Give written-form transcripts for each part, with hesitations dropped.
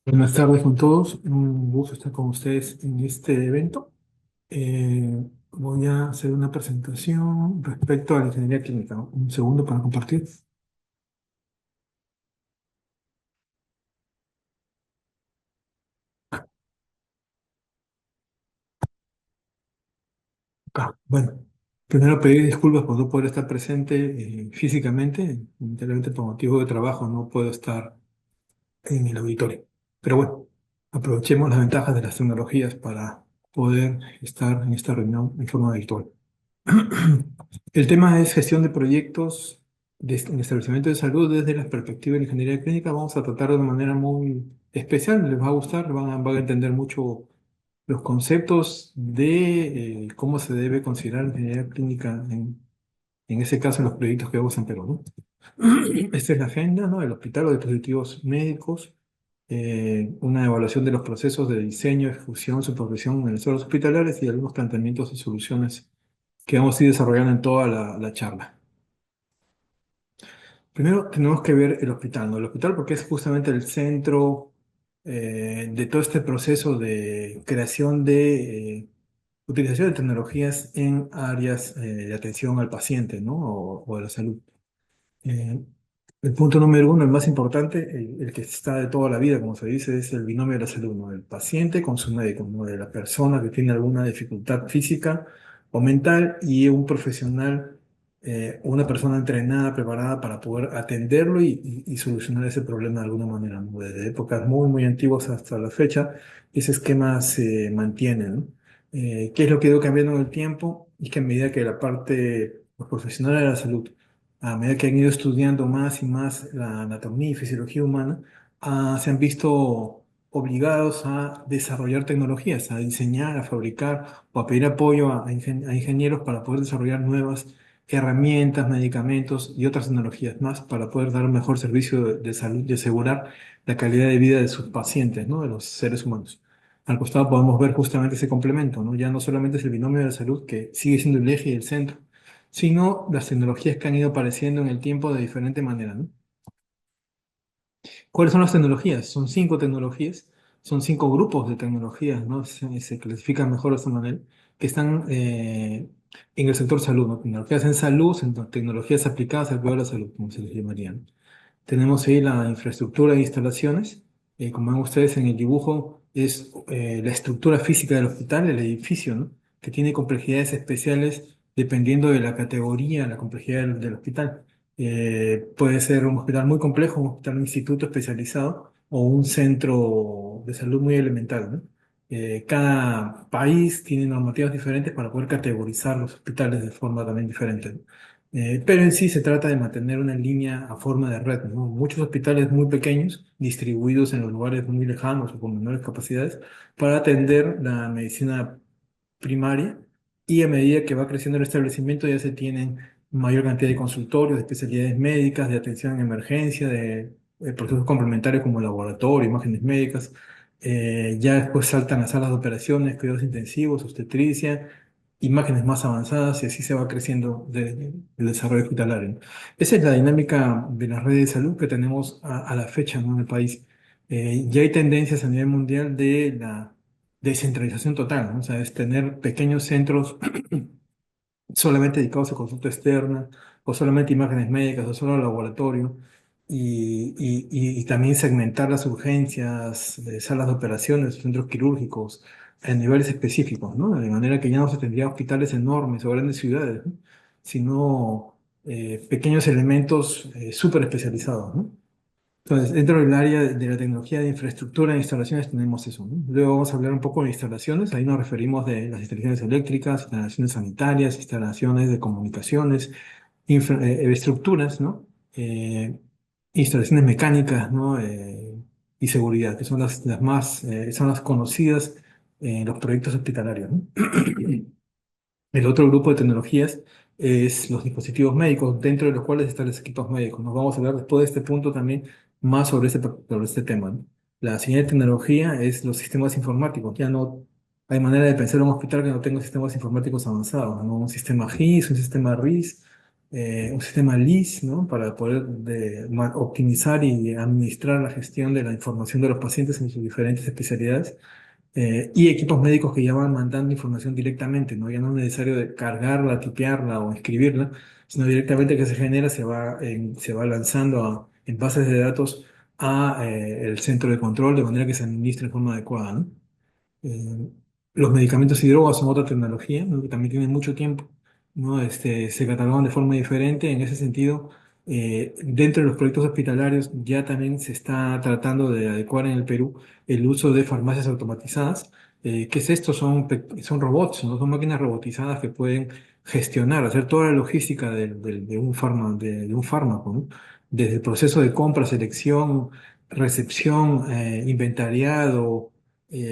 Buenas tardes con todos, un gusto estar con ustedes en este evento. Voy a hacer una presentación respecto a la ingeniería clínica. Un segundo para compartir. Acá. Bueno, primero pedir disculpas por no poder estar presente físicamente, lamentablemente por motivo de trabajo no puedo estar en el auditorio. Pero bueno, aprovechemos las ventajas de las tecnologías para poder estar en esta reunión en forma virtual. El tema es gestión de proyectos en establecimiento de salud desde la perspectiva de la ingeniería clínica. Vamos a tratar de una manera muy especial, les va a gustar, van a entender mucho los conceptos de cómo se debe considerar la ingeniería clínica en ese caso en los proyectos que vamos en Perú, ¿no? Esta es la agenda, ¿no? El hospital, los dispositivos médicos, una evaluación de los procesos de diseño, ejecución, supervisión en los centros hospitalarios y algunos planteamientos y soluciones que vamos a ir desarrollando en toda la charla. Primero tenemos que ver el hospital, ¿no? El hospital porque es justamente el centro de todo este proceso de creación de utilización de tecnologías en áreas de atención al paciente, ¿no? O de la salud. Eh, el punto número uno, el más importante, el que está de toda la vida, como se dice, es el binomio de la salud, ¿no? El paciente con su médico, ¿no? De la persona que tiene alguna dificultad física o mental y un profesional, una persona entrenada, preparada para poder atenderlo y solucionar ese problema de alguna manera, ¿no? Desde épocas muy, muy antiguas hasta la fecha, ese esquema se mantiene, ¿no? ¿Qué es lo que ha ido cambiando en el tiempo? Y que a medida que la parte, los profesionales de la salud a medida que han ido estudiando más y más la anatomía y fisiología humana, se han visto obligados a desarrollar tecnologías, a diseñar, a fabricar o a pedir apoyo a ingenieros para poder desarrollar nuevas herramientas, medicamentos y otras tecnologías más para poder dar un mejor servicio de salud y asegurar la calidad de vida de sus pacientes, ¿no? De los seres humanos. Al costado podemos ver justamente ese complemento, ¿no? Ya no solamente es el binomio de la salud, que sigue siendo el eje y el centro, sino las tecnologías que han ido apareciendo en el tiempo de diferente manera, ¿no? ¿Cuáles son las tecnologías? Son cinco tecnologías, son cinco grupos de tecnologías, ¿no? Se clasifican mejor de esta manera, que están en el sector salud, ¿no? Tecnologías en salud, tecnologías aplicadas al cuidado de la salud, como se les llamarían. Tenemos ahí la infraestructura de instalaciones. Como ven ustedes en el dibujo, es la estructura física del hospital, el edificio, ¿no? Que tiene complejidades especiales dependiendo de la categoría, la complejidad del hospital. Puede ser un hospital muy complejo, un hospital, un instituto especializado o un centro de salud muy elemental, ¿no? Cada país tiene normativas diferentes para poder categorizar los hospitales de forma también diferente, ¿no? Pero en sí se trata de mantener una línea a forma de red, ¿no? Muchos hospitales muy pequeños, distribuidos en los lugares muy lejanos o con menores capacidades, para atender la medicina primaria y a medida que va creciendo el establecimiento ya se tienen mayor cantidad de consultorios, de especialidades médicas, de atención en emergencia, de procesos complementarios como laboratorio, imágenes médicas. Ya después saltan las salas de operaciones, cuidados intensivos, obstetricia, imágenes más avanzadas y así se va creciendo el desarrollo hospitalario. Esa es la dinámica de las redes de salud que tenemos a la fecha, ¿no? En el país. Ya hay tendencias a nivel mundial de la descentralización total, ¿no? O sea, es tener pequeños centros solamente dedicados a consulta externa, o solamente imágenes médicas, o solo laboratorio, y también segmentar las urgencias, salas de operaciones, centros quirúrgicos, en niveles específicos, ¿no? De manera que ya no se tendría hospitales enormes o grandes ciudades, ¿no? Sino pequeños elementos súper especializados, ¿no? Entonces, dentro del área de la tecnología de infraestructura e instalaciones tenemos eso, ¿no? Luego vamos a hablar un poco de instalaciones. Ahí nos referimos de las instalaciones eléctricas, instalaciones sanitarias, instalaciones de comunicaciones, estructuras, ¿no? Eh, instalaciones mecánicas, ¿no? Y seguridad, que son las más, son las conocidas en los proyectos hospitalarios, ¿no? El otro grupo de tecnologías es los dispositivos médicos, dentro de los cuales están los equipos médicos. Nos vamos a hablar después de este punto también más sobre este tema, ¿no? La siguiente tecnología es los sistemas informáticos. Ya no hay manera de pensar en un hospital que no tenga sistemas informáticos avanzados, ¿no? Un sistema GIS, un sistema RIS, un sistema LIS, ¿no? Para poder optimizar y administrar la gestión de la información de los pacientes en sus diferentes especialidades. Y equipos médicos que ya van mandando información directamente, ¿no? Ya no es necesario de cargarla, tipearla o escribirla, sino directamente que se genera, se va lanzando en bases de datos a el centro de control de manera que se administre de forma adecuada, ¿no? Eh, los medicamentos y drogas son otra tecnología, ¿no? Que también tienen mucho tiempo, ¿no? Se catalogan de forma diferente. En ese sentido, dentro de los proyectos hospitalarios ya también se está tratando de adecuar en el Perú el uso de farmacias automatizadas. ¿Qué es esto? Son robots, ¿no? Son máquinas robotizadas que pueden gestionar, hacer toda la logística de un fármaco, ¿no? Desde el proceso de compra, selección, recepción, inventariado,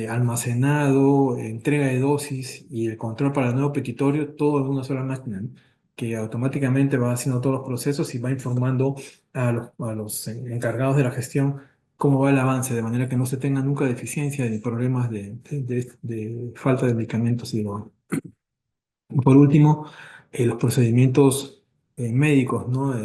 almacenado, entrega de dosis y el control para el nuevo petitorio, todo en una sola máquina, ¿no? Que automáticamente va haciendo todos los procesos y va informando a los encargados de la gestión cómo va el avance, de manera que no se tenga nunca deficiencia ni problemas de falta de medicamentos y demás. Por último, los procedimientos médicos, ¿no?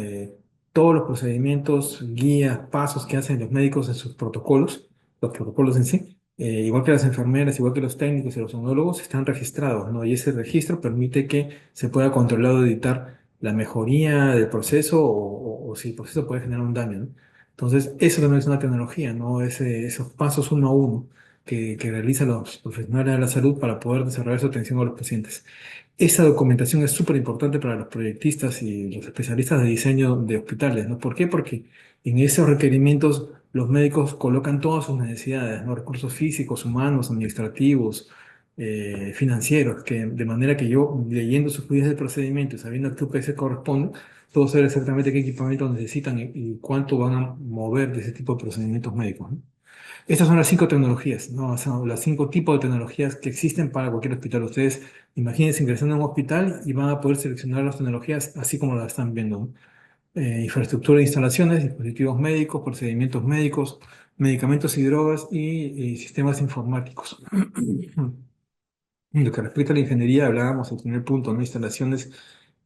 Todos los procedimientos, guías, pasos que hacen los médicos en sus protocolos, los protocolos en sí, igual que las enfermeras, igual que los técnicos y los onólogos, están registrados, ¿no? Y ese registro permite que se pueda controlar o editar la mejoría del proceso o si el proceso puede generar un daño, ¿no? Entonces, eso también es una tecnología, ¿no? Esos pasos uno a uno que realizan los profesionales de la salud para poder desarrollar su atención a los pacientes. Esa documentación es súper importante para los proyectistas y los especialistas de diseño de hospitales, ¿no? ¿Por qué? Porque en esos requerimientos los médicos colocan todas sus necesidades, ¿no? Recursos físicos, humanos, administrativos, financieros, que de manera que yo, leyendo sus guías de procedimiento y sabiendo a qué UPS corresponde, puedo saber exactamente qué equipamiento necesitan y cuánto van a mover de ese tipo de procedimientos médicos, ¿no? Estas son las cinco tecnologías, ¿no? Son los cinco tipos de tecnologías que existen para cualquier hospital. Ustedes imagínense ingresando a un hospital y van a poder seleccionar las tecnologías así como las están viendo, ¿no? Infraestructura de instalaciones, dispositivos médicos, procedimientos médicos, medicamentos y drogas y sistemas informáticos. En lo que respecta a la ingeniería, hablábamos al primer punto, ¿no? Instalaciones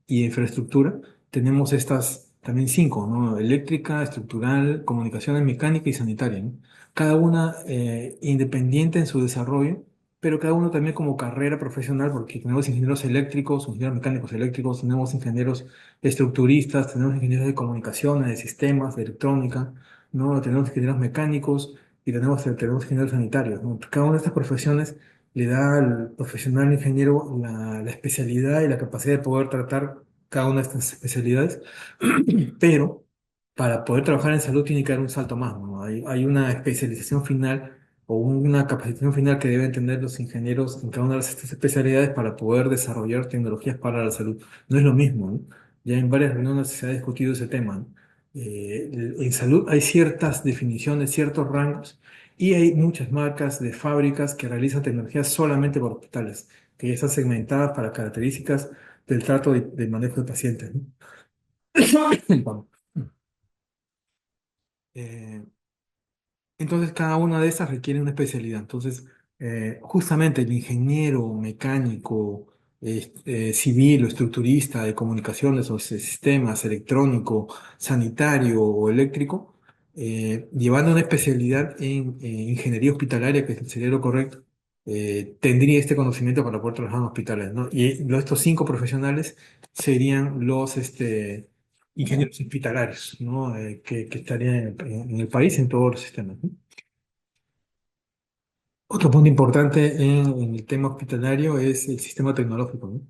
y infraestructura. Tenemos estas también cinco, ¿no? Eléctrica, estructural, comunicaciones, mecánica y sanitaria, ¿no? Cada una independiente en su desarrollo, pero cada uno también como carrera profesional, porque tenemos ingenieros eléctricos, ingenieros mecánicos eléctricos, tenemos ingenieros estructuristas, tenemos ingenieros de comunicaciones, de sistemas, de electrónica, ¿no? Tenemos ingenieros mecánicos y tenemos ingenieros sanitarios, ¿no? Cada una de estas profesiones le da al profesional ingeniero la especialidad y la capacidad de poder tratar cada una de estas especialidades, pero para poder trabajar en salud tiene que dar un salto más, ¿no? Hay una especialización final o una capacitación final que deben tener los ingenieros en cada una de estas especialidades para poder desarrollar tecnologías para la salud. No es lo mismo, ¿no? Ya en varias reuniones se ha discutido ese tema, ¿no? En salud hay ciertas definiciones, ciertos rangos y hay muchas marcas de fábricas que realizan tecnologías solamente para hospitales, que ya están segmentadas para características del trato y del manejo de pacientes, ¿no? Perdón. Eh, entonces, cada una de esas requiere una especialidad. Entonces, justamente el ingeniero mecánico, civil o estructurista de comunicaciones o sistemas electrónico, sanitario o eléctrico, llevando una especialidad en ingeniería hospitalaria, que sería lo correcto, tendría este conocimiento para poder trabajar en hospitales, ¿no? Y estos cinco profesionales serían los ingenieros hospitalarios, ¿no? Que estarían en el país en todos los sistemas, ¿no? Otro punto importante en el tema hospitalario es el sistema tecnológico, ¿no?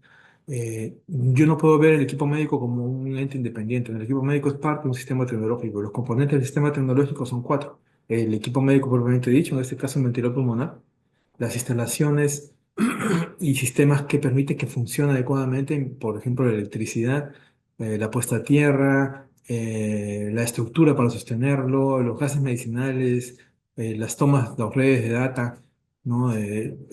Yo no puedo ver el equipo médico como un ente independiente. El equipo médico es parte de un sistema tecnológico. Los componentes del sistema tecnológico son cuatro. El equipo médico propiamente dicho, en este caso el ventilador pulmonar, las instalaciones y sistemas que permiten que funcione adecuadamente, por ejemplo, la electricidad, la puesta a tierra, la estructura para sostenerlo, los gases medicinales, las tomas, las redes de data, ¿no?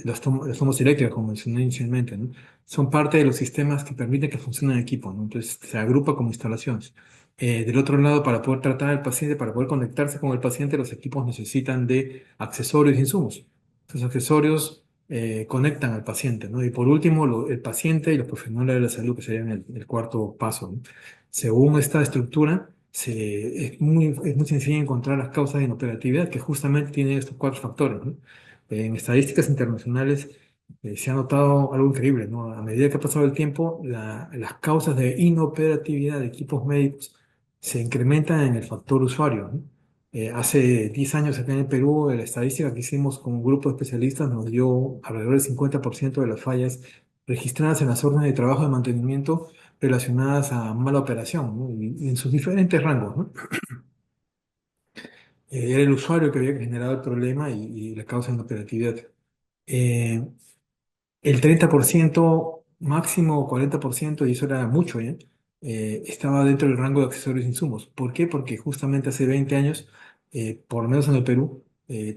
Las tomas eléctricas, como mencioné inicialmente, ¿no? Son parte de los sistemas que permiten que funcione en equipo, ¿no? Entonces se agrupa como instalaciones. Del otro lado, para poder tratar al paciente, para poder conectarse con el paciente, los equipos necesitan de accesorios e insumos. Los accesorios conectan al paciente, ¿no? Y por último, el paciente y los profesionales de la salud, que serían el cuarto paso, ¿no? Según esta estructura, es muy sencillo encontrar las causas de inoperatividad que justamente tienen estos cuatro factores, ¿no? En estadísticas internacionales se ha notado algo increíble, ¿no? A medida que ha pasado el tiempo, las causas de inoperatividad de equipos médicos se incrementan en el factor usuario, ¿no? Hace 10 años acá en el Perú, la estadística que hicimos con un grupo de especialistas nos dio alrededor del 50% de las fallas registradas en las órdenes de trabajo de mantenimiento relacionadas a mala operación, ¿no? Y en sus diferentes rangos, ¿no? Era el usuario que había generado el problema y la causa de inoperatividad. Eh, el 30% máximo, 40%, y eso era mucho, ¿ya? Estaba dentro del rango de accesorios e insumos. ¿Por qué? Porque justamente hace 20 años, por lo menos en el Perú,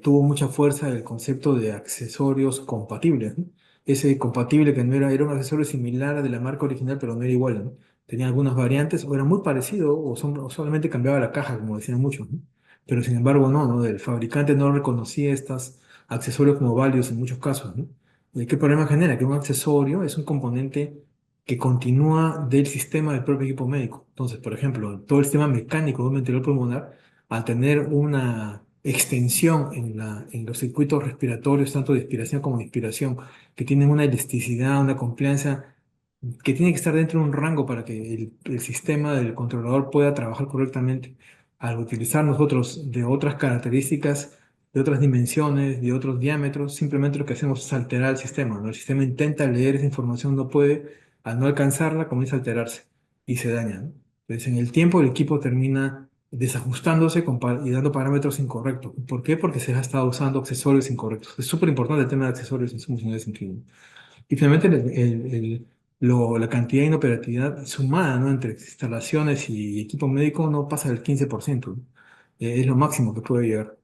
tuvo mucha fuerza el concepto de accesorios compatibles, ¿no? Ese compatible que no era un accesorio similar al de la marca original, pero no era igual, ¿no? Tenía algunas variantes, o era muy parecido, o solamente cambiaba la caja, como decían muchos, ¿no? Pero sin embargo, no, ¿no? El fabricante no reconocía estos accesorios como válidos en muchos casos, ¿no? ¿Y qué problema genera? Que un accesorio es un componente que continúa del sistema del propio equipo médico. Entonces, por ejemplo, todo el sistema mecánico de un ventilador pulmonar, al tener una extensión en los circuitos respiratorios, tanto de expiración como de inspiración, que tienen una elasticidad, una compliance, que tiene que estar dentro de un rango para que el sistema del controlador pueda trabajar correctamente. Al utilizar nosotros de otras características, de otras dimensiones, de otros diámetros, simplemente lo que hacemos es alterar el sistema, ¿no? El sistema intenta leer esa información, no puede, al no alcanzarla, comienza a alterarse y se daña, ¿no? Entonces, en el tiempo, el equipo termina desajustándose y dando parámetros incorrectos. ¿Por qué? Porque se ha estado usando accesorios incorrectos. Es súper importante el tema de accesorios en ese sentido. Y finalmente, la cantidad de inoperatividad sumada, ¿no? Entre instalaciones y equipo médico no pasa del 15%, ¿no? Es lo máximo que puede llegar.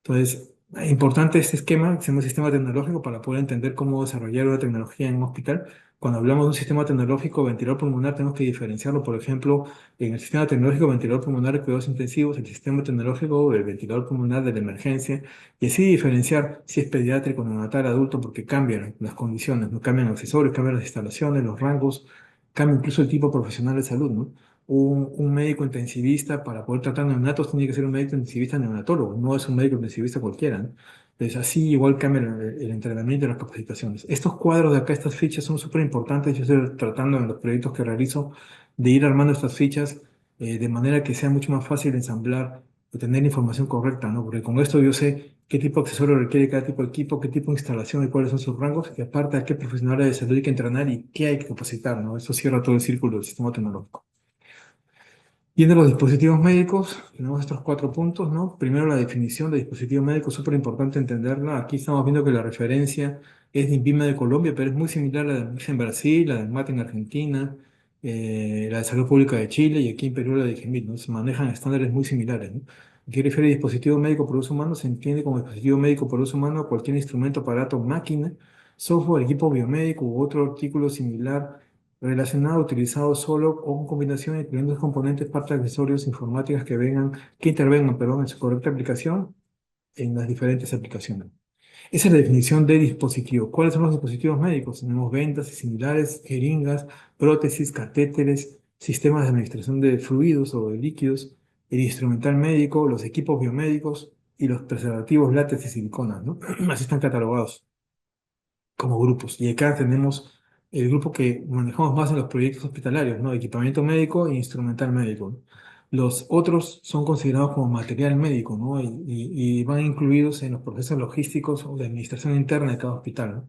Entonces, importante este esquema, que se llama sistema tecnológico, para poder entender cómo desarrollar una tecnología en un hospital. Cuando hablamos de un sistema tecnológico ventilador pulmonar, tenemos que diferenciarlo, por ejemplo, en el sistema tecnológico ventilador pulmonar de cuidados intensivos, el sistema tecnológico del ventilador pulmonar de la emergencia, y así diferenciar si es pediátrico, neonatal, adulto, porque cambian las condiciones, no cambian los accesorios, cambian las instalaciones, los rangos, cambia incluso el tipo profesional de salud, ¿no? Un médico intensivista para poder tratar neonatos tiene que ser un médico intensivista neonatólogo, no es un médico intensivista cualquiera, ¿no? Entonces, así igual cambia el entrenamiento y las capacitaciones. Estos cuadros de acá, estas fichas son súper importantes. Yo estoy tratando en los proyectos que realizo de ir armando estas fichas de manera que sea mucho más fácil ensamblar y tener la información correcta, ¿no? Porque con esto yo sé qué tipo de accesorio requiere cada tipo de equipo, qué tipo de instalación y cuáles son sus rangos, y aparte a qué profesionales de salud hay que entrenar y qué hay que capacitar, ¿no? Eso cierra todo el círculo del sistema tecnológico. Viendo los dispositivos médicos, tenemos estos cuatro puntos, ¿no? Primero, la definición de dispositivo médico, súper importante entenderla. Aquí estamos viendo que la referencia es de INVIMA de Colombia, pero es muy similar a la de MIGS en Brasil, la de MAT en Argentina, la de Salud Pública de Chile y aquí en Perú la de IGEMIT, ¿no? Se manejan estándares muy similares, ¿no? ¿Qué refiere a dispositivo médico por uso humano? Se entiende como dispositivo médico por uso humano cualquier instrumento, aparato, máquina, software, equipo biomédico u otro artículo similar relacionado, utilizado solo o con combinación, incluyendo componentes, partes, accesorios, informáticas que intervengan, perdón, en su correcta aplicación en las diferentes aplicaciones. Esa es la definición de dispositivo. ¿Cuáles son los dispositivos médicos? Tenemos vendas y similares, jeringas, prótesis, catéteres, sistemas de administración de fluidos o de líquidos, el instrumental médico, los equipos biomédicos y los preservativos látex y silicona, ¿no? Así están catalogados como grupos. Y acá tenemos el grupo que manejamos más en los proyectos hospitalarios, ¿no? Equipamiento médico e instrumental médico, ¿no? Los otros son considerados como material médico, ¿no? Y van incluidos en los procesos logísticos o de administración interna de cada hospital, ¿no?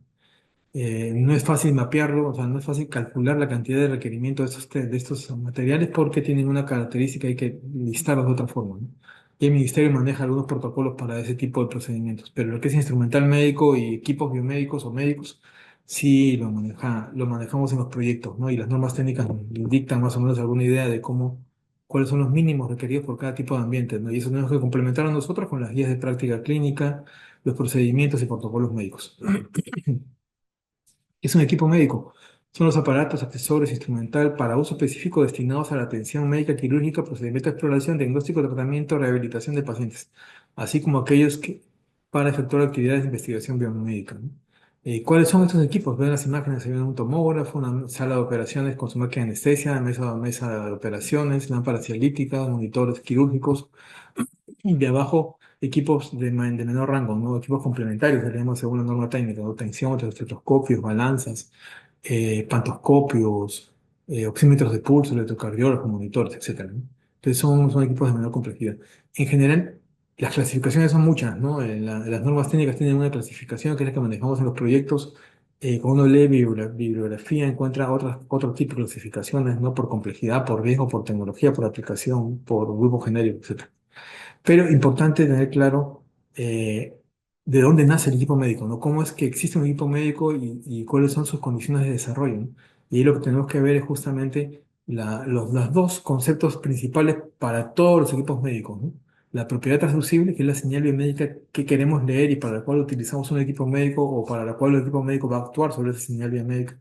No es fácil mapearlo, o sea, no es fácil calcular la cantidad de requerimiento de estos materiales porque tienen una característica, hay que listarlos de otra forma, ¿no? Y el ministerio maneja algunos protocolos para ese tipo de procedimientos, pero lo que es instrumental médico y equipos biomédicos o médicos, sí lo manejamos en los proyectos, ¿no? Y las normas técnicas nos dictan más o menos alguna idea de cuáles son los mínimos requeridos por cada tipo de ambiente, ¿no? Y eso tenemos que complementar a nosotros con las guías de práctica clínica, los procedimientos y protocolos médicos. Es un equipo médico. Son los aparatos, accesorios, instrumental para uso específico destinados a la atención médica quirúrgica, procedimiento de exploración, diagnóstico, tratamiento, rehabilitación de pacientes, así como aquellos que para efectuar actividades de investigación biomédica, ¿no? ¿Cuáles son estos equipos? Ven las imágenes, se ve un tomógrafo, una sala de operaciones con su máquina de anestesia, mesa de operaciones, lámparas cialíticas, monitores quirúrgicos, y de abajo equipos de menor rango, ¿no? Equipos complementarios, que tenemos según la norma técnica, ¿no? Tensiómetros, estetoscopios, balanzas, pantoscopios, oxímetros de pulso, electrocardiólogos, monitores, etcétera, ¿no? Entonces son equipos de menor complejidad. En general, las clasificaciones son muchas, ¿no? Las normas técnicas tienen una clasificación que es la que manejamos en los proyectos. Cuando uno lee bibliografía, encuentra otro tipo de clasificaciones, ¿no? Por complejidad, por riesgo, por tecnología, por aplicación, por grupo genérico, etcétera. Pero importante tener claro de dónde nace el equipo médico, ¿no? Cómo es que existe un equipo médico y cuáles son sus condiciones de desarrollo, ¿no? Y ahí lo que tenemos que ver es justamente los dos conceptos principales para todos los equipos médicos, ¿no? La propiedad transducible, que es la señal biomédica que queremos leer y para la cual utilizamos un equipo médico o para la cual el equipo médico va a actuar sobre esa señal biomédica.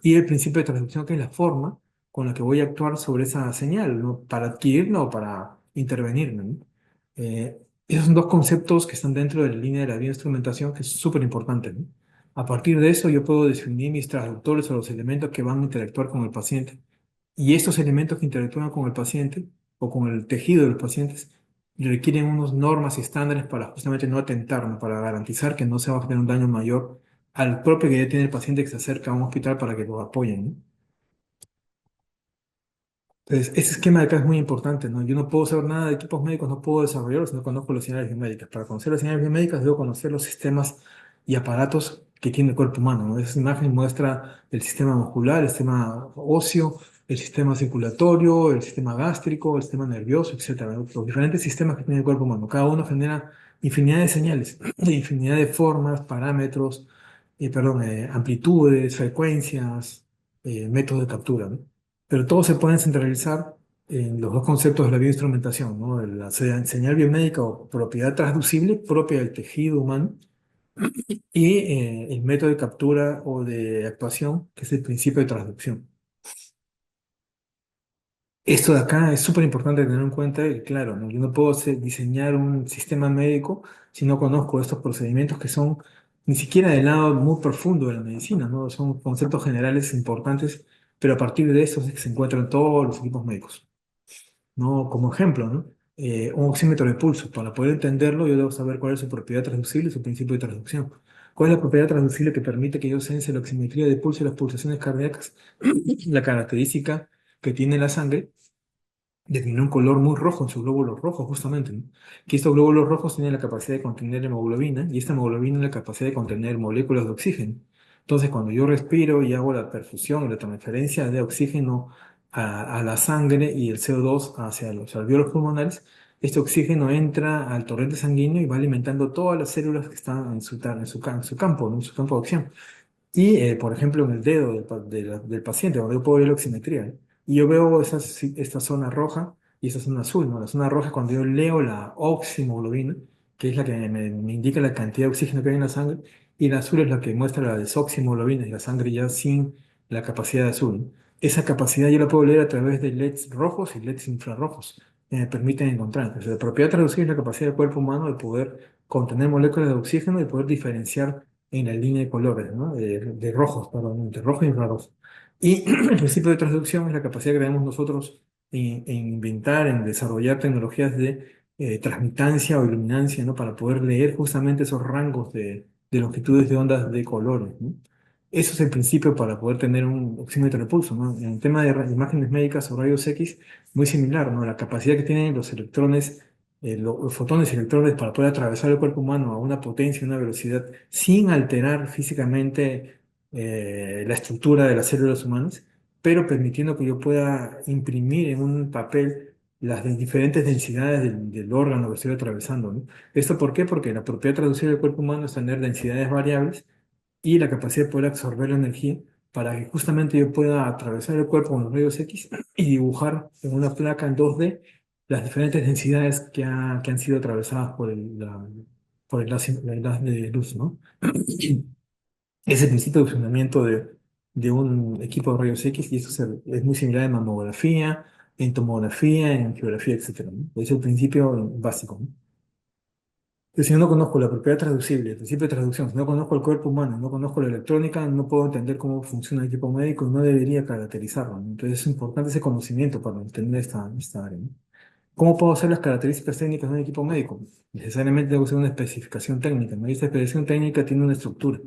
Y el principio de transducción, que es la forma con la que voy a actuar sobre esa señal, ¿no? Para adquirirla o para intervenirla, ¿no? Esos son dos conceptos que están dentro de la línea de la bioinstrumentación, que es súper importante, ¿no? A partir de eso, yo puedo definir mis traductores o los elementos que van a interactuar con el paciente. Y estos elementos que interactúan con el paciente o con el tejido de los pacientes requieren unas normas y estándares para justamente no atentar, ¿no? Para garantizar que no se va a tener un daño mayor al propio que ya tiene el paciente que se acerca a un hospital para que lo apoyen, ¿no? Entonces, ese esquema de acá es muy importante, ¿no? Yo no puedo saber nada de equipos médicos, no puedo desarrollarlos si no conozco las señales biomédicas. Para conocer las señales biomédicas debo conocer los sistemas y aparatos que tiene el cuerpo humano, ¿no? Esa imagen muestra el sistema muscular, el sistema óseo, el sistema circulatorio, el sistema gástrico, el sistema nervioso, etcétera, ¿no? Los diferentes sistemas que tiene el cuerpo humano. Cada uno genera infinidad de señales, infinidad de formas, parámetros, amplitudes, frecuencias, métodos de captura, ¿no? Pero todos se pueden centralizar en los dos conceptos de la bioinstrumentación, ¿no? La señal biomédica o propiedad transducible propia del tejido humano y el método de captura o de actuación, que es el principio de transducción. Esto de acá es súper importante tener en cuenta, y claro, ¿no? Yo no puedo diseñar un sistema médico si no conozco estos procedimientos que son ni siquiera del lado muy profundo de la medicina, ¿no? Son conceptos generales importantes, pero a partir de eso es que se encuentran todos los equipos médicos. ¿No? Como ejemplo, ¿no? Un oxímetro de pulso. Para poder entenderlo, yo debo saber cuál es su propiedad transducible y su principio de transducción. ¿Cuál es la propiedad transducible que permite que yo sense la oximetría de pulso y las pulsaciones cardíacas? La característica que tiene la sangre de tener un color muy rojo en sus glóbulos rojos, justamente, ¿no? Que estos glóbulos rojos tienen la capacidad de contener hemoglobina y esta hemoglobina tiene la capacidad de contener moléculas de oxígeno. Entonces, cuando yo respiro y hago la perfusión, la transferencia de oxígeno a la sangre y el CO2 hacia los alvéolos pulmonares, este oxígeno entra al torrente sanguíneo y va alimentando todas las células que están en su campo, ¿no? En su campo de acción. Y, por ejemplo, en el dedo del paciente, donde yo puedo ver la oximetría, ¿no? Y yo veo esta zona roja y esta zona azul, ¿no? La zona roja es cuando yo leo la oximoglobina, que es la que me indica la cantidad de oxígeno que hay en la sangre, y la azul es la que muestra la desoximoglobina, y la sangre ya sin la capacidad de azul, ¿no? Esa capacidad yo la puedo leer a través de LEDs rojos y LEDs infrarrojos, que me permiten encontrar. Entonces, la propiedad traducida es la capacidad del cuerpo humano de poder contener moléculas de oxígeno y poder diferenciar en la línea de colores, ¿no? De rojos, perdón, de rojo y infrarrojo. Y el principio de transducción es la capacidad que tenemos nosotros en inventar, en desarrollar tecnologías de transmitancia o iluminancia, ¿no? Para poder leer justamente esos rangos de longitudes de ondas de colores, ¿no? Eso es el principio para poder tener un oxímetro de pulso, ¿no? En el tema de imágenes médicas o rayos X, muy similar, ¿no? La capacidad que tienen los electrones, los fotones y electrones para poder atravesar el cuerpo humano a una potencia y una velocidad sin alterar físicamente la estructura de las células humanas, pero permitiendo que yo pueda imprimir en un papel las diferentes densidades del órgano que estoy atravesando, ¿no? ¿Esto por qué? Porque la propiedad traducida del cuerpo humano es tener densidades variables y la capacidad de poder absorber la energía para que justamente yo pueda atravesar el cuerpo con los rayos X y dibujar en una placa en 2D las diferentes densidades que han sido atravesadas por el haz de luz, ¿no? Es el principio de funcionamiento de un equipo de rayos X y eso es muy similar en mamografía, en tomografía, en angiografía, etcétera, ¿no? Es el principio básico, ¿no? Si yo no conozco la propiedad traducible, el principio de traducción, si no conozco el cuerpo humano, no conozco la electrónica, no puedo entender cómo funciona el equipo médico y no debería caracterizarlo, ¿no? Entonces es importante ese conocimiento para entender esta área, ¿no? ¿Cómo puedo hacer las características técnicas de un equipo médico? Necesariamente tengo que hacer una especificación técnica, ¿no? Y esta especificación técnica tiene una estructura.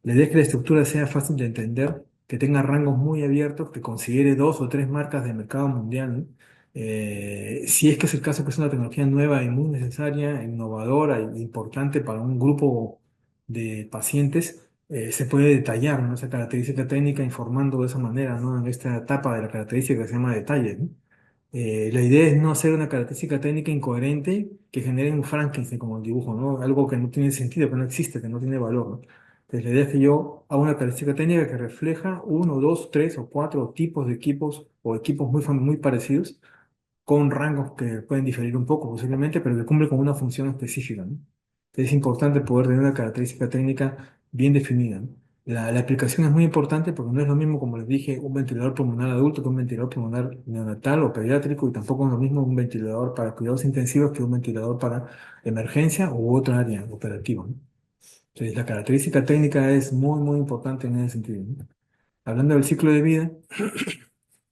La idea es que la estructura sea fácil de entender, que tenga rangos muy abiertos, que considere dos o tres marcas de mercado mundial, ¿no? Si es que es el caso que es una tecnología nueva y muy necesaria, innovadora e importante para un grupo de pacientes, se puede detallar, ¿no? Esa característica técnica informando de esa manera, ¿no? En esta etapa de la característica que se llama detalle, ¿no? La idea es no hacer una característica técnica incoherente que genere un Frankenstein como el dibujo, ¿no? Algo que no tiene sentido, que no existe, que no tiene valor, ¿no? Entonces, la idea es que yo haga una característica técnica que refleja uno, dos, tres o cuatro tipos de equipos o equipos muy parecidos con rangos que pueden diferir un poco posiblemente, pero que cumplen con una función específica, ¿no? Es importante poder tener una característica técnica bien definida, ¿no? La aplicación es muy importante porque no es lo mismo, como les dije, un ventilador pulmonar adulto que un ventilador pulmonar neonatal o pediátrico, y tampoco es lo mismo un ventilador para cuidados intensivos que un ventilador para emergencia u otra área operativa, ¿no? Entonces, la característica técnica es muy importante en ese sentido, ¿no? Hablando del ciclo de vida,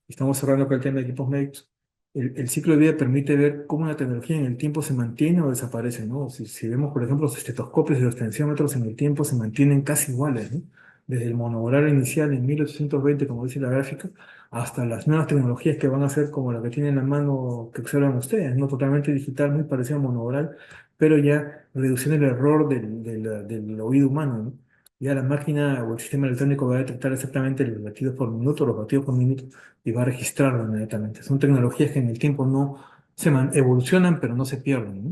estamos cerrando con el tema de equipos médicos. El ciclo de vida permite ver cómo la tecnología en el tiempo se mantiene o desaparece, ¿no? Si vemos, por ejemplo, los estetoscopios y los tensiómetros en el tiempo se mantienen casi iguales, ¿no? Desde el monovolar inicial en 1820, como dice la gráfica, hasta las nuevas tecnologías que van a ser como la que tienen en la mano que observan ustedes, ¿no? Totalmente digital, muy parecido al monovolar, pero ya reduciendo el error del oído humano, ¿no? Ya la máquina o el sistema electrónico va a detectar exactamente los latidos por minuto, los latidos por minuto, y va a registrarlo inmediatamente. Son tecnologías que en el tiempo no evolucionan, pero no se pierden, ¿no?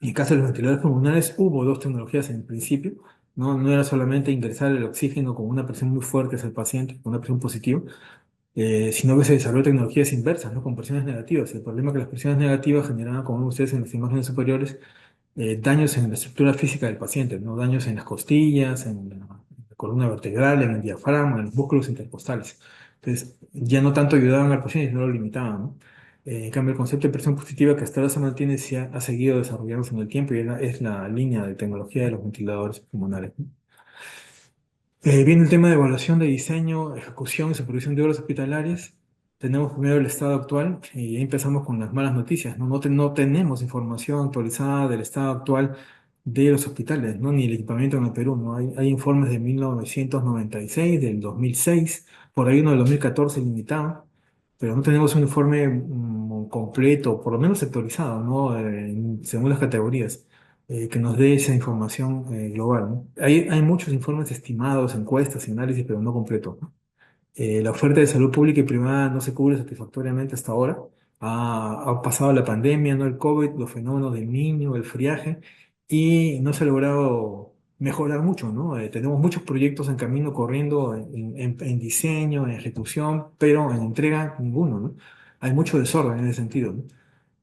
En el caso de los ventiladores pulmonares, hubo dos tecnologías en principio, ¿no? No era solamente ingresar el oxígeno con una presión muy fuerte hacia el paciente, con una presión positiva, sino que se desarrolló tecnologías inversas, ¿no? Con presiones negativas. El problema es que las presiones negativas generaban, como ven ustedes en las imágenes superiores, daños en la estructura física del paciente, ¿no? Daños en las costillas, en la columna vertebral, en el diafragma, en los músculos intercostales. Entonces, ya no tanto ayudaban al paciente, sino lo limitaban, ¿no? En cambio, el concepto de presión positiva que hasta ahora se mantiene ha seguido desarrollándose en el tiempo y es la línea de tecnología de los ventiladores pulmonares, ¿no? Viene el tema de evaluación de diseño, ejecución y supervisión de obras hospitalarias. Tenemos primero el estado actual y ahí empezamos con las malas noticias, ¿no? No tenemos información actualizada del estado actual de los hospitales, ¿no? Ni el equipamiento en el Perú, ¿no? Hay informes de 1996, del 2006, por ahí uno del 2014 limitado, pero no tenemos un informe completo, por lo menos sectorizado, ¿no? Según las categorías, que nos dé esa información global, ¿no? Hay muchos informes estimados, encuestas y análisis, pero no completos, ¿no? La oferta de salud pública y privada no se cubre satisfactoriamente hasta ahora. Ha pasado la pandemia, ¿no? El COVID, los fenómenos del niño, el friaje, y no se ha logrado mejorar mucho, ¿no? Tenemos muchos proyectos en camino corriendo en diseño, en ejecución, pero en entrega ninguno, ¿no? Hay mucho desorden en ese sentido, ¿no?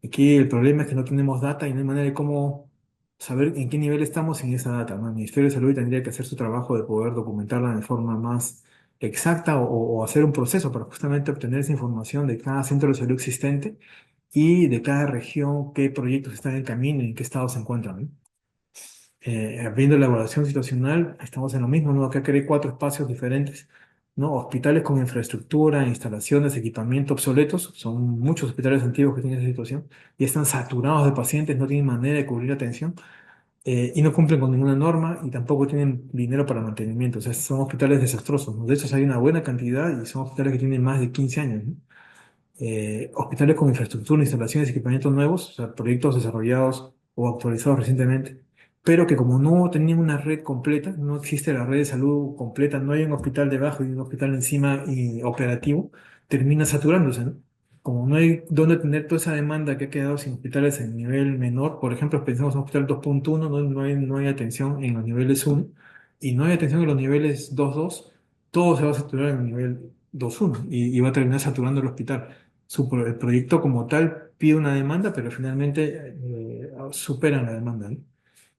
Aquí el problema es que no tenemos data y no hay manera de cómo saber en qué nivel estamos sin esa data, ¿no? El Ministerio de Salud tendría que hacer su trabajo de poder documentarla de forma más exacta o hacer un proceso para justamente obtener esa información de cada centro de salud existente y de cada región, qué proyectos están en camino y en qué estado se encuentran, ¿no? Viendo la evaluación situacional, estamos en lo mismo, ¿no? Acá creé cuatro espacios diferentes, ¿no? Hospitales con infraestructura, instalaciones, equipamiento obsoletos. Son muchos hospitales antiguos que tienen esa situación y están saturados de pacientes, no tienen manera de cubrir atención, y no cumplen con ninguna norma y tampoco tienen dinero para mantenimiento. O sea, son hospitales desastrosos, ¿no? De hecho, hay una buena cantidad y son hospitales que tienen más de 15 años, ¿no? Hospitales con infraestructura, instalaciones y equipamientos nuevos, o sea, proyectos desarrollados o actualizados recientemente, pero que como no tenían una red completa, no existe la red de salud completa, no hay un hospital debajo y un hospital encima y operativo, termina saturándose, ¿no? Como no hay dónde tener toda esa demanda que ha quedado sin hospitales en nivel menor, por ejemplo, pensamos en un hospital 2.1, no hay atención en los niveles 1 y no hay atención en los niveles 2.2, todo se va a saturar en el nivel 2.1 y va a terminar saturando el hospital. El proyecto como tal pide una demanda, pero finalmente superan la demanda, ¿no?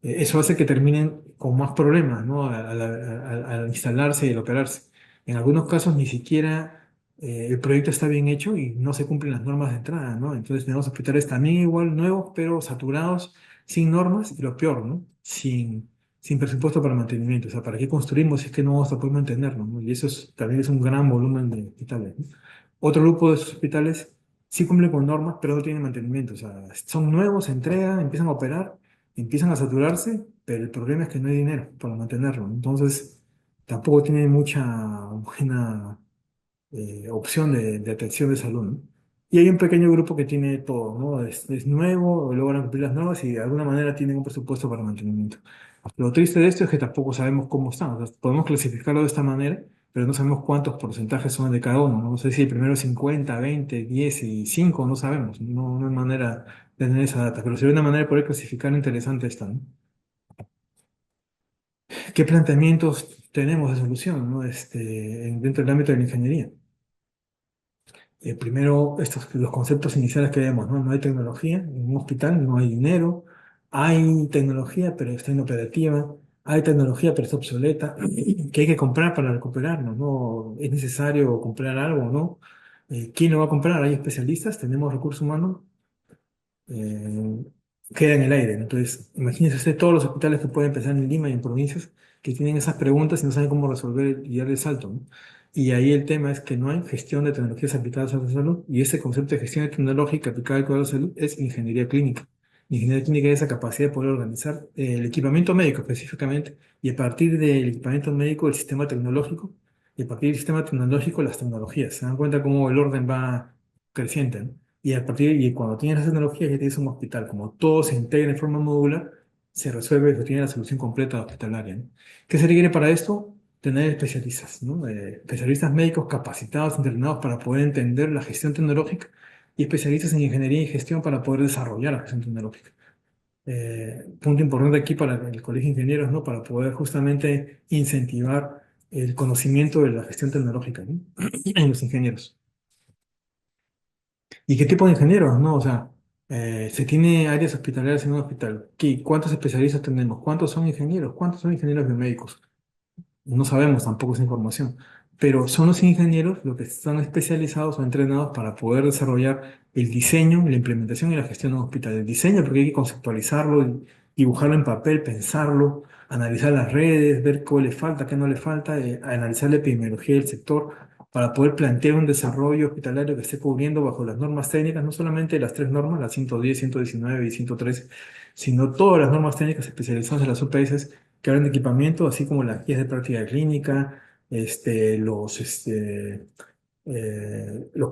Eso hace que terminen con más problemas, ¿no? Al instalarse y al operarse. En algunos casos ni siquiera el proyecto está bien hecho y no se cumplen las normas de entrada, ¿no? Entonces tenemos hospitales también igual nuevos, pero saturados sin normas y lo peor, ¿no? Sin presupuesto para mantenimiento. O sea, ¿para qué construimos si es que no vamos a poder mantenerlo, ¿no? Y eso también es un gran volumen de hospitales, ¿no? Otro grupo de esos hospitales sí cumplen con normas, pero no tienen mantenimiento. O sea, son nuevos, se entregan, empiezan a operar, empiezan a saturarse, pero el problema es que no hay dinero para mantenerlo. Entonces, tampoco tienen mucha buena opción de atención de salud, ¿no? Y hay un pequeño grupo que tiene todo, ¿no? Es nuevo, logran cumplir las normas y de alguna manera tienen un presupuesto para mantenimiento. Lo triste de esto es que tampoco sabemos cómo están. O sea, podemos clasificarlo de esta manera, pero no sabemos cuántos porcentajes son de cada uno, ¿no? No sé si el primero es 50, 20, 10 y 5, no sabemos. No, no hay manera de tener esa data, pero sería una manera de poder clasificar interesante esta, ¿no? ¿Qué planteamientos tenemos de solución, ¿no? Dentro del ámbito de la ingeniería? Primero, los conceptos iniciales que vemos, ¿no? No hay tecnología en un hospital, no hay dinero, hay tecnología pero está inoperativa, hay tecnología pero está obsoleta, que hay que comprar para recuperarnos, ¿no? ¿Es necesario comprar algo o no? ¿Quién lo va a comprar? ¿Hay especialistas? ¿Tenemos recursos humanos? eh, Queda en el aire, ¿no? Entonces, imagínense usted todos los hospitales que pueden empezar en Lima y en provincias que tienen esas preguntas y no saben cómo resolver y dar el salto, ¿no? Y ahí el tema es que no hay gestión de tecnologías aplicadas a la salud y ese concepto de gestión tecnológica aplicada al cuidado de la salud es ingeniería clínica. Ingeniería clínica es esa capacidad de poder organizar el equipamiento médico específicamente y a partir del equipamiento médico el sistema tecnológico y a partir del sistema tecnológico las tecnologías. ¿Se dan cuenta cómo el orden va creciente, ¿no? Y cuando tienes las tecnologías ya tienes un hospital. Como todo se integra en forma modular, se resuelve, se tiene la solución completa hospitalaria, ¿no? ¿Qué se requiere para esto? Tener especialistas, ¿no? Especialistas médicos capacitados, entrenados para poder entender la gestión tecnológica y especialistas en ingeniería y gestión para poder desarrollar la gestión tecnológica. Punto importante aquí para el Colegio de Ingenieros, ¿no? Para poder justamente incentivar el conocimiento de la gestión tecnológica, ¿no? En los ingenieros. ¿Y qué tipo de ingenieros, no? O sea, se tiene áreas hospitalarias en un hospital. ¿Cuántos especialistas tenemos? ¿Cuántos son ingenieros? ¿Cuántos son ingenieros biomédicos? No sabemos tampoco esa información, pero son los ingenieros los que están especializados o entrenados para poder desarrollar el diseño, la implementación y la gestión de un hospital. El diseño porque hay que conceptualizarlo, dibujarlo en papel, pensarlo, analizar las redes, ver qué le falta, qué no le falta, analizar la epidemiología del sector para poder plantear un desarrollo hospitalario que esté cubriendo bajo las normas técnicas, no solamente las tres normas, las 110, 119 y 113, sino todas las normas técnicas especializadas en las UPS que hablan de equipamiento, así como las guías de práctica clínica, los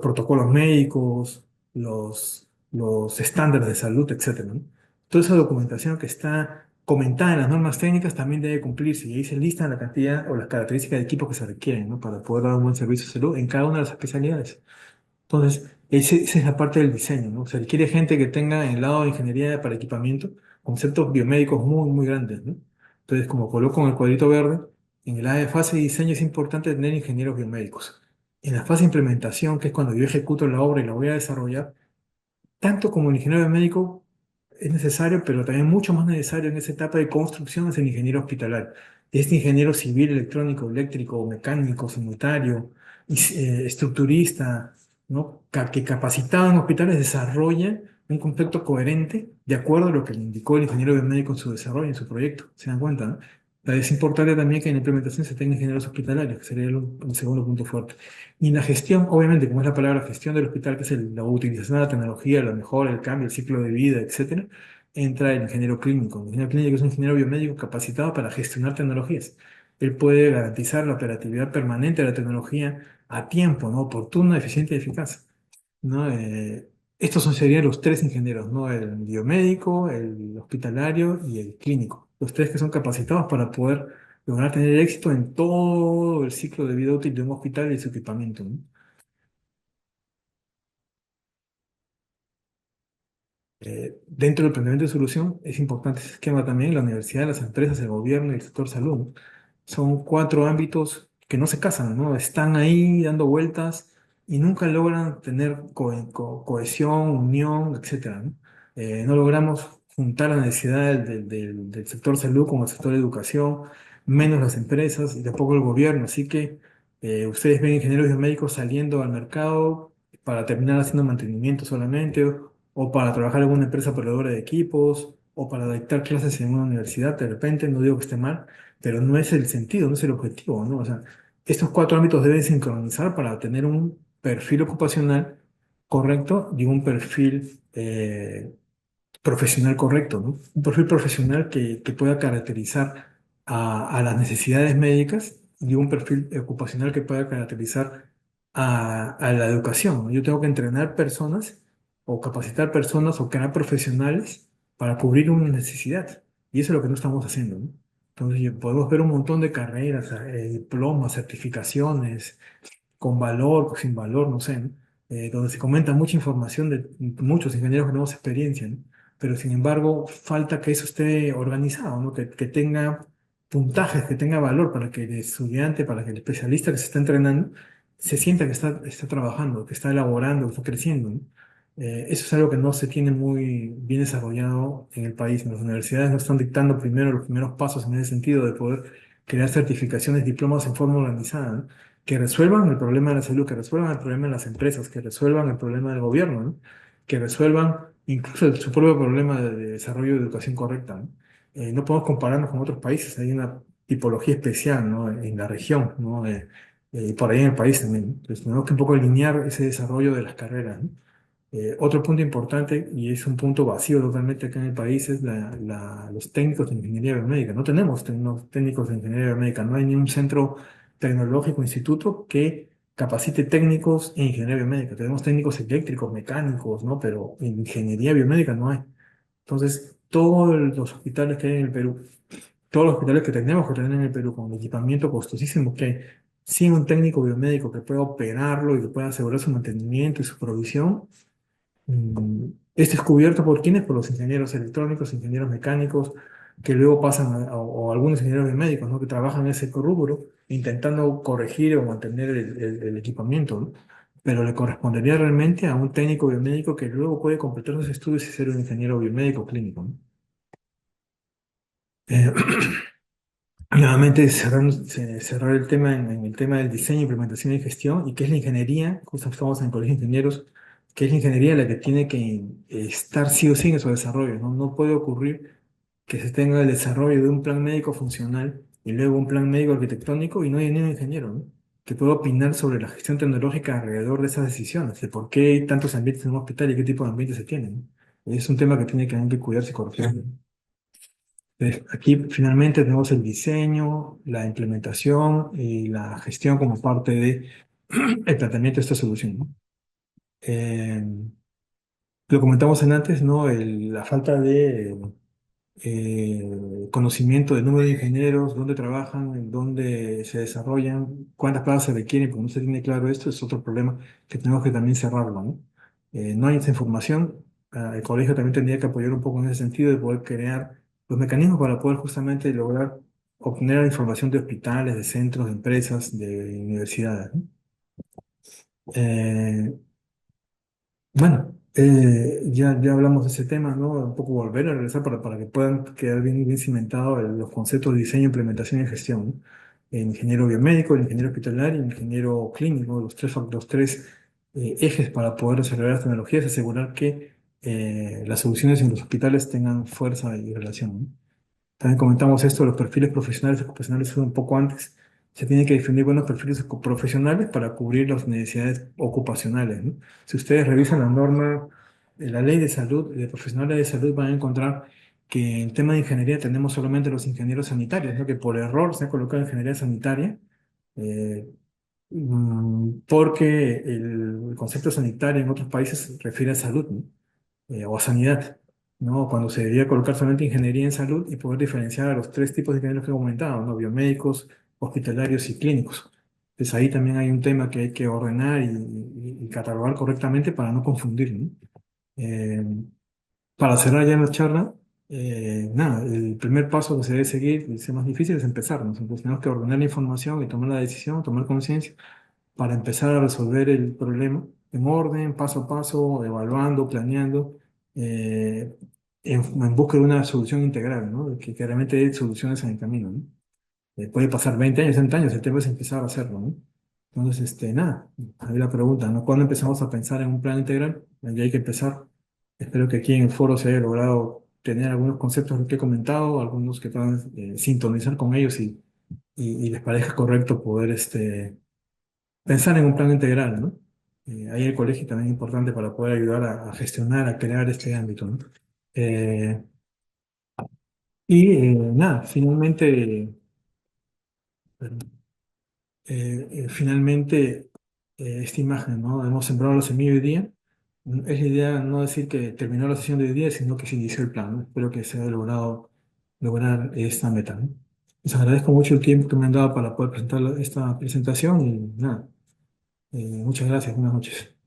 protocolos médicos, los estándares de salud, etcétera, ¿no? Toda esa documentación que está comentada en las normas técnicas también debe cumplirse y ahí se listan la cantidad o las características de equipo que se requieren, ¿no? Para poder dar un buen servicio de salud en cada una de las especialidades. Entonces, esa es la parte del diseño, ¿no? Se requiere gente que tenga en el lado de ingeniería para equipamiento conceptos biomédicos muy, muy grandes, ¿no? Entonces, como coloco en el cuadrito verde, en el área de fase de diseño es importante tener ingenieros biomédicos. En la fase de implementación, que es cuando yo ejecuto la obra y la voy a desarrollar, tanto como el ingeniero médico es necesario, pero también mucho más necesario en esa etapa de construcción es el ingeniero hospitalario. Este ingeniero civil, electrónico, eléctrico, mecánico, sanitario, estructurista, ¿no? Que capacitado en hospitales desarrolla un concepto coherente de acuerdo a lo que le indicó el ingeniero biomédico en su desarrollo, en su proyecto. ¿Se dan cuenta, no? Es importante también que en la implementación se tengan ingenieros hospitalarios, que sería el segundo punto fuerte. Y la gestión, obviamente, como es la palabra gestión del hospital, que es la utilización de la tecnología, la mejora, el cambio, el ciclo de vida, etcétera, entra el ingeniero clínico. El ingeniero clínico es un ingeniero biomédico capacitado para gestionar tecnologías. Él puede garantizar la operatividad permanente de la tecnología a tiempo, ¿no? Oportuno, eficiente y eficaz, ¿no? Serían los tres ingenieros, ¿no? El biomédico, el hospitalario y el clínico. Los tres que son capacitados para poder lograr tener éxito en todo el ciclo de vida útil de un hospital y su equipamiento, ¿no? Dentro del planteamiento de solución es importante ese esquema también, la universidad, las empresas, el gobierno y el sector salud, ¿no? Son cuatro ámbitos que no se casan, ¿no? Están ahí dando vueltas y nunca logran tener cohesión, unión, etcétera, ¿no? No logramos juntar la necesidad del sector salud con el sector educación, menos las empresas y tampoco el gobierno. Así que ustedes ven ingenieros biomédicos saliendo al mercado para terminar haciendo mantenimiento solamente o para trabajar en una empresa proveedora de equipos o para dictar clases en una universidad, de repente, no digo que esté mal, pero no es el sentido, no es el objetivo, ¿no? O sea, estos cuatro ámbitos deben sincronizar para tener un perfil ocupacional correcto y un perfil profesional correcto, ¿no? Un perfil profesional que pueda caracterizar a las necesidades médicas y un perfil ocupacional que pueda caracterizar a la educación, ¿no? Yo tengo que entrenar personas o capacitar personas o crear profesionales para cubrir una necesidad. Y eso es lo que no estamos haciendo, ¿no? Entonces, podemos ver un montón de carreras, diplomas, certificaciones, con valor o sin valor, no sé, ¿no? Donde se comenta mucha información de muchos ingenieros que tenemos experiencia, ¿no? Pero sin embargo, falta que eso esté organizado, ¿no? Que tenga puntajes, que tenga valor para que el estudiante, para que el especialista que se está entrenando se sienta que está trabajando, que está elaborando, que está creciendo, ¿no? Eso es algo que no se tiene muy bien desarrollado en el país. Las universidades no están dictando primero los primeros pasos en ese sentido de poder crear certificaciones, diplomas en forma organizada, ¿no? Que resuelvan el problema de la salud, que resuelvan el problema de las empresas, que resuelvan el problema del gobierno, ¿no? Que resuelvan incluso su propio problema de desarrollo de educación correcta, ¿no? No podemos compararnos con otros países, hay una tipología especial, ¿no? En la región, ¿no? Y por ahí en el país también, ¿no? Entonces tenemos que un poco alinear ese desarrollo de las carreras, ¿no? Otro punto importante, y es un punto vacío totalmente acá en el país, es los técnicos de ingeniería biomédica. No tenemos técnicos de ingeniería biomédica, no hay ni un centro tecnológico, instituto que capacite técnicos en ingeniería biomédica. Tenemos técnicos eléctricos, mecánicos, ¿no? Pero en ingeniería biomédica no hay. Entonces, todos los hospitales que hay en el Perú, todos los hospitales que tenemos que tener en el Perú con el equipamiento costosísimo que hay, sin un técnico biomédico que pueda operarlo y que pueda asegurar su mantenimiento y su provisión, este es cubierto por quiénes, por los ingenieros electrónicos, ingenieros mecánicos, que luego pasan o algunos ingenieros médicos, ¿no? Que trabajan en ese rubro, intentando corregir o mantener el equipamiento, ¿no? Pero le correspondería realmente a un técnico biomédico que luego puede completar sus estudios y ser un ingeniero biomédico clínico, ¿no? Eh, Nuevamente cerrar el tema en el tema del diseño, implementación y gestión, y qué es la ingeniería, justo estamos en el Colegio de Ingenieros, que es la ingeniería la que tiene que estar sí o sí en su desarrollo, ¿no? No puede ocurrir que se tenga el desarrollo de un plan médico funcional y luego un plan médico arquitectónico y no hay ni un ingeniero, ¿no? Que pueda opinar sobre la gestión tecnológica alrededor de esas decisiones, de por qué hay tantos ambientes en un hospital y qué tipo de ambientes se tienen, ¿no? Es un tema que tiene que, hay que cuidarse y corregir. Aquí finalmente tenemos el diseño, la implementación y la gestión como parte de el planteamiento de esta solución, ¿no? Eh, lo comentamos en antes, ¿no? La falta de conocimiento del número de ingenieros, dónde trabajan, en dónde se desarrollan, cuántas plazas se requieren, porque no se tiene claro esto, es otro problema que tenemos que también cerrarlo, ¿no? No hay esa información. El colegio también tendría que apoyar un poco en ese sentido de poder crear los mecanismos para poder justamente lograr obtener la información de hospitales, de centros, de empresas, de universidades, ¿no? Eh, bueno, ya hablamos de ese tema, ¿no? Un poco volver a regresar para que puedan quedar bien cimentados los conceptos de diseño, implementación y gestión, ¿no? El ingeniero biomédico, el ingeniero hospitalario, el ingeniero clínico, los tres ejes para poder desarrollar las tecnologías y asegurar que las soluciones en los hospitales tengan fuerza y relación, ¿no? También comentamos esto, los perfiles profesionales y ocupacionales un poco antes. Se tienen que definir buenos perfiles profesionales para cubrir las necesidades ocupacionales, ¿no? Si ustedes revisan la norma de la ley de salud, de profesionales de salud, van a encontrar que en tema de ingeniería tenemos solamente los ingenieros sanitarios, ¿no? Que por error se ha colocado ingeniería sanitaria, eh, porque el concepto sanitario en otros países se refiere a salud, ¿no? O a sanidad, ¿no? Cuando se debería colocar solamente ingeniería en salud y poder diferenciar a los tres tipos de ingenieros que he comentado, ¿no? Biomédicos, hospitalarios y clínicos. Entonces ahí también hay un tema que hay que ordenar y catalogar correctamente para no confundir, ¿no? Eh, para cerrar ya la charla, nada, el primer paso que se debe seguir, y es el más difícil, es empezar, ¿no? Entonces tenemos que ordenar la información y tomar la decisión, tomar conciencia para empezar a resolver el problema en orden, paso a paso, evaluando, planeando, eh, en busca de una solución integral, ¿no? Que realmente hay soluciones en el camino, ¿no? Puede pasar 20 años, 30 años, el tema es empezar a hacerlo, ¿no? Entonces, nada, ahí la pregunta, ¿no? ¿Cuándo empezamos a pensar en un plan integral? Ya hay que empezar. Espero que aquí en el foro se haya logrado tener algunos conceptos que he comentado, algunos que puedan sintonizar con ellos y les parezca correcto poder pensar en un plan integral, ¿no? Ahí el colegio también es importante para poder ayudar a gestionar, a crear este ámbito, ¿no? Eh, nada, finalmente, finalmente esta imagen, ¿no? Hemos sembrado la semilla hoy día. Es la idea no decir que terminó la sesión de hoy día, sino que se inició el plan, ¿no? Espero que se haya logrado lograr esta meta, ¿no? Les agradezco mucho el tiempo que me han dado para poder presentar esta presentación y nada, muchas gracias, buenas noches.